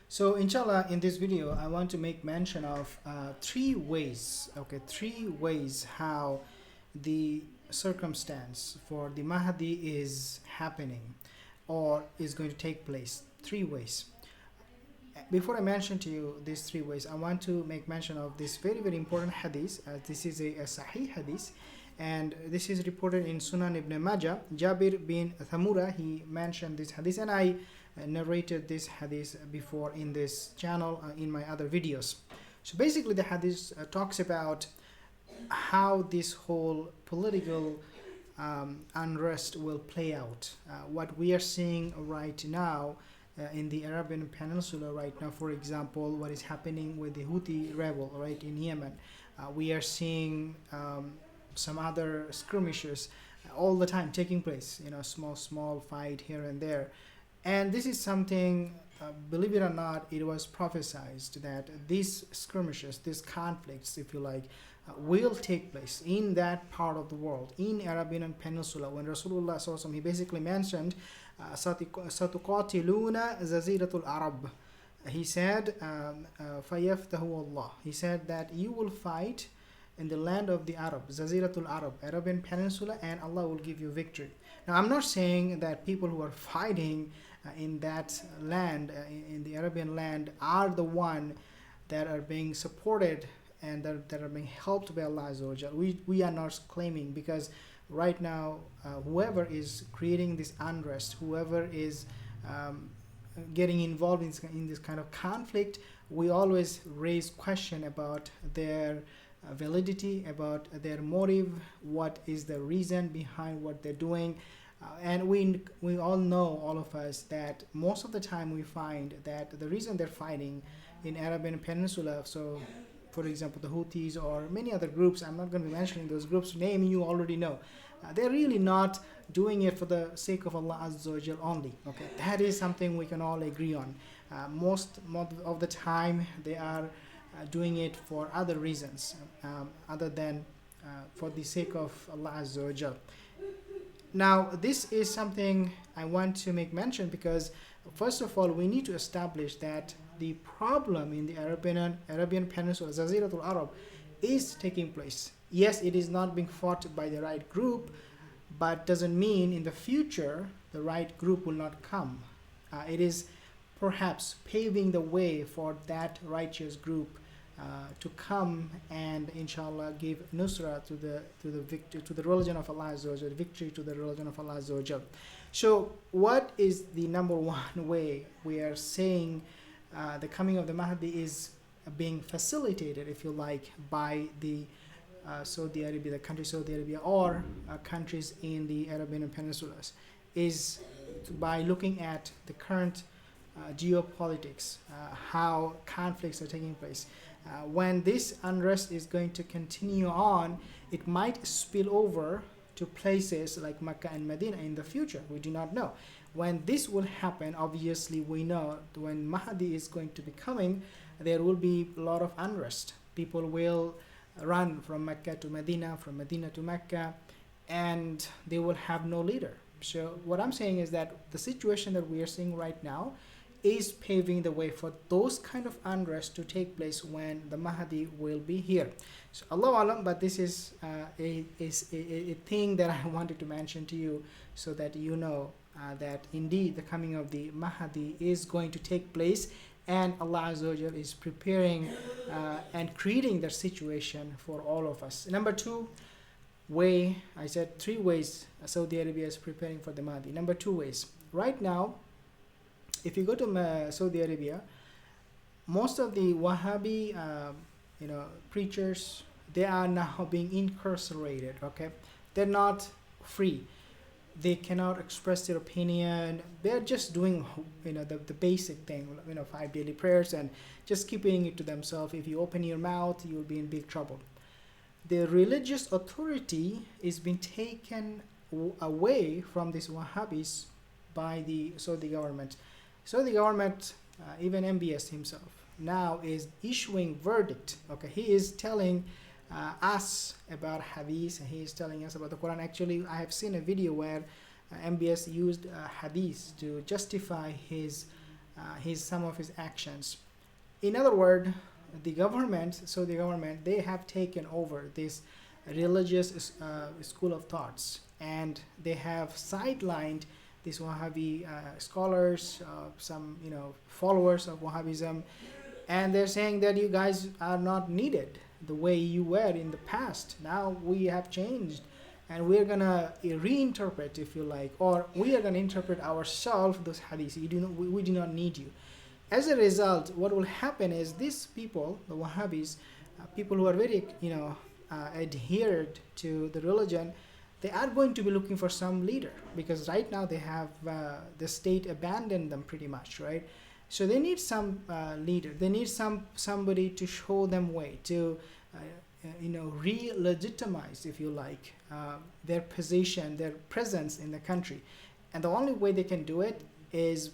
So inshallah, in this video I want to make mention of three ways, three ways how the circumstance for the Mahdi is happening or is going to take place. Three ways. Before I mention to you these three ways, I want to make mention of this very important hadith. This is a Sahih hadith, and this is reported in Sunan Ibn Majah. Jabir bin Thamura, he mentioned this hadith, and I narrated this hadith before in this channel in my other videos. So basically the hadith talks about how this whole political unrest will play out. What we are seeing right now in the Arabian Peninsula right now, for example, what is happening with the Houthi rebel right in Yemen. We are seeing some other skirmishes all the time taking place, small fight here and there. And this is something, believe it or not, it was prophesied that these skirmishes, these conflicts, if you like, will take place in that part of the world, in Arabian Peninsula. When Rasulullah SAW, he basically mentioned, "Satuqatiluna Zaziratul Arab." He said, "Fayaftahu Allah." He said that you will fight in the land of the Arab, Zaziratul Arab, Arabian Peninsula, and Allah will give you victory. Now, I'm not saying that people who are fighting in that land, in the Arabian land, are the one that are being supported and that are being helped by Allah Azza wa Jal. We are not claiming, because right now, whoever is creating this unrest, whoever is getting involved in this kind of conflict, we always raise question about their validity, about their motive, what is the reason behind what they're doing. And we all know, all of us, that most of the time we find that the reason they're fighting in Arabian Peninsula, so for example the Houthis or many other groups, I'm not going to be mentioning those groups' name, you already know, they're really not doing it for the sake of Allah Azza wa Jal only. Okay, that is something we can all agree on. Most of the time they are doing it for other reasons other than for the sake of Allah Azza wa Jal. Now, this is something I want to make mention, because first of all, we need to establish that the problem in the Arabian Peninsula, Zaziratul Arab, is taking place. Yes, it is not being fought by the right group, but doesn't mean in the future the right group will not come. It is perhaps paving the way for that righteous group to come and inshallah give nusra to the victory, to the religion of Allah Azza wa Jal, victory to the religion of Allah Azza wa Jal. So what is the number one way we are saying the coming of the Mahdi is being facilitated, if you like, by the Saudi Arabia, the country Saudi Arabia, or countries in the Arabian Peninsulas, is by looking at the current geopolitics, how conflicts are taking place. When this unrest is going to continue on, it might spill over to places like Mecca and Medina in the future. We do not know. When this will happen, obviously we know when Mahdi is going to be coming, there will be a lot of unrest. People will run from Mecca to Medina, from Medina to Mecca, and they will have no leader. So what I'm saying is that the situation that we are seeing right now is paving the way for those kind of unrest to take place when the Mahdi will be here. So Allah Alam, but this is a thing that I wanted to mention to you, so that you know that indeed the coming of the Mahdi is going to take place, and Allah Azza wa Jal is preparing and creating the situation for all of us. Number two way, I said three ways Saudi Arabia is preparing for the Mahdi. Number two ways. Right now, if you go to Saudi Arabia, most of the Wahhabi preachers, they are now being incarcerated. Okay, they're not free. They cannot express their opinion. They're just doing the basic thing, 5 daily prayers, and just keeping it to themselves. If you open your mouth, you'll be in big trouble. The religious authority is being taken away from these Wahhabis by the Saudi government. So the government, even MBS himself, now is issuing verdict. Okay, he is telling us about hadith, and he is telling us about the Quran. Actually, I have seen a video where MBS used hadith to justify his some of his actions. In other words, the government, they have taken over this religious school of thoughts, and they have sidelined these Wahhabi scholars, some followers of Wahhabism, and they're saying that you guys are not needed the way you were in the past. Now we have changed, and we're gonna reinterpret, if you like, or we are gonna interpret ourselves those hadiths. We do not need you. As a result, what will happen is these people, the Wahhabis, people who are very adhered to the religion, they are going to be looking for some leader, because right now they have the state abandoned them pretty much, right? So they need some leader. They need somebody to show them way, to re-legitimize, if you like, their position, their presence in the country. And the only way they can do it is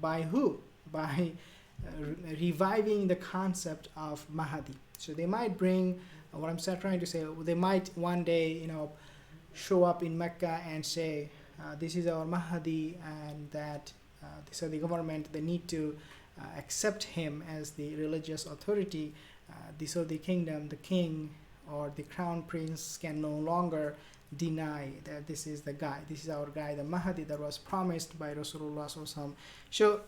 by who? By reviving the concept of Mahdi. So they might bring, what I'm trying to say, they might one day, show up in Mecca and say, this is our Mahdi, and that so the government, they need to accept him as the religious authority. So the kingdom, the king or the crown prince can no longer deny that this is the guy, this is our guy, the Mahdi that was promised by Rasulullah SAW. So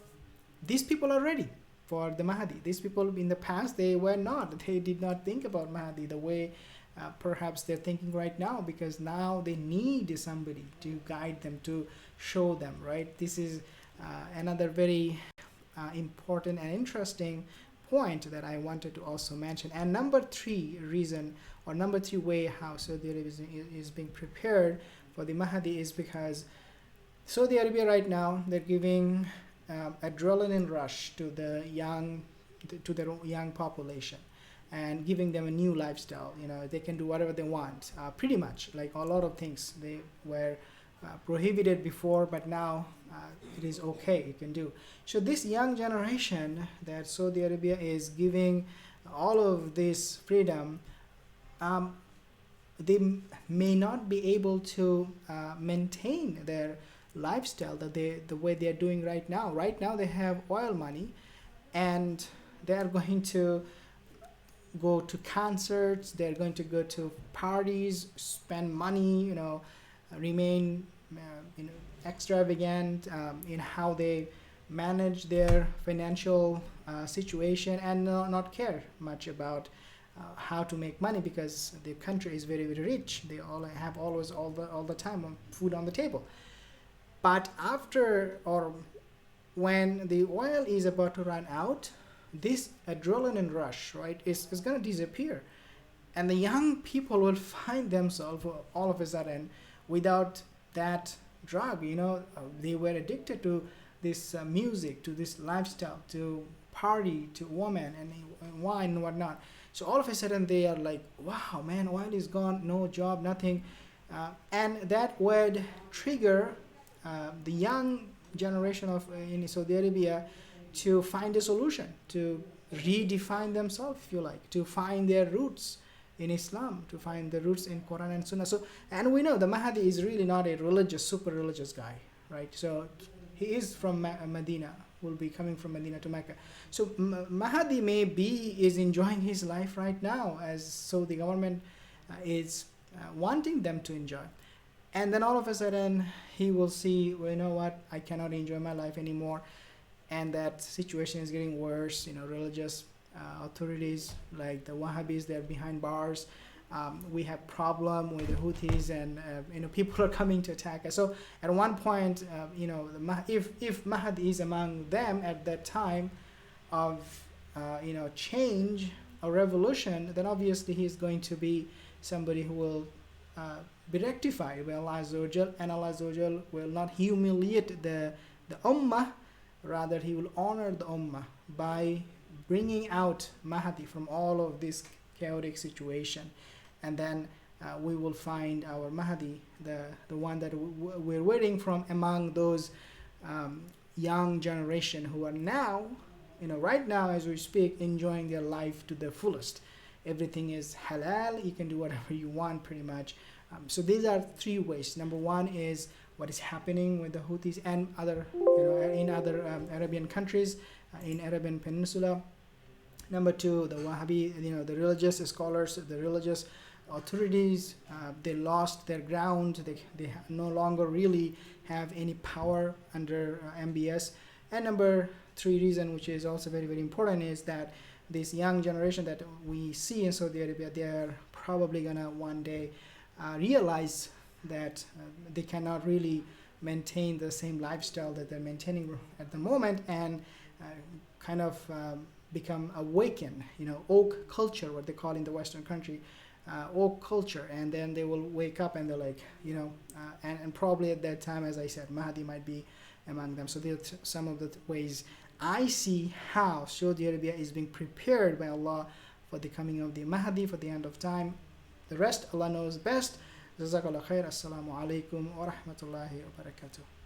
these people are ready for the Mahdi. These people in the past, they were not. They did not think about Mahdi the way perhaps they're thinking right now, because now they need somebody to guide them, to show them, right? This is another very important and interesting point that I wanted to also mention. And number three reason, or number three way how Saudi Arabia is being prepared for the Mahdi is because Saudi Arabia right now, they're giving adrenaline rush to the young population, and giving them a new lifestyle. They can do whatever they want, pretty much like a lot of things they were prohibited before, but now it is okay, you can do. So this young generation that Saudi Arabia is giving all of this freedom, they may not be able to maintain their lifestyle the way they are doing right now. Right now they have oil money, and they are going to go to concerts, they're going to go to parties, spend money, remain extravagant in how they manage their financial situation, and not care much about how to make money, because the country is very, very rich. They all have always all the time food on the table. But after, or when the oil is about to run out, this adrenaline rush, right, is going to disappear, and the young people will find themselves all of a sudden without that drug. They were addicted to this music, to this lifestyle, to party, to women and wine and whatnot. So all of a sudden they are like, wow, man, oil is gone, no job, nothing, and that would trigger the young generation of in Saudi Arabia to find a solution, to redefine themselves, if you like, to find their roots in Islam, to find the roots in Quran and Sunnah. So, and we know the Mahdi is really not a super religious guy, right? So he is from Medina, will be coming from Medina to Mecca. So Mahdi is enjoying his life right now, as so the government is wanting them to enjoy. And then all of a sudden he will see, well, you know what, I cannot enjoy my life anymore, and that situation is getting worse. Religious authorities like the Wahhabis, they're behind bars. We have problem with the Houthis, and people are coming to attack us. So at one point, if Mahdi is among them at that time of change or revolution, then obviously he is going to be somebody who will be rectified by Allah Azza wa Jal, and Allah Azza wa Jal will not humiliate the ummah, rather he will honor the ummah by bringing out Mahdi from all of this chaotic situation. And then we will find our Mahdi, the one that we're waiting from among those young generation who are now, right now as we speak, enjoying their life to the fullest. Everything is halal, you can do whatever you want pretty much. So these are three ways. Number one is what is happening with the Houthis and other, in other Arabian countries, in Arabian Peninsula. Number two, the Wahhabi, the religious scholars, the religious authorities, they lost their ground. They no longer really have any power under MBS. And number three reason, which is also very, very important, is that this young generation that we see in Saudi Arabia, they are probably gonna one day realize that they cannot really maintain the same lifestyle that they're maintaining at the moment, and kind of become awakened, oak culture, what they call in the Western country, oak culture, and then they will wake up and they're like, and probably at that time, as I said, Mahdi might be among them. So there's some of the ways I see how Saudi Arabia is being prepared by Allah for the coming of the Mahdi, for the end of time. The rest Allah knows best. Jazakallah khair. Assalamu alaikum wa rahmatullahi wa barakatuh.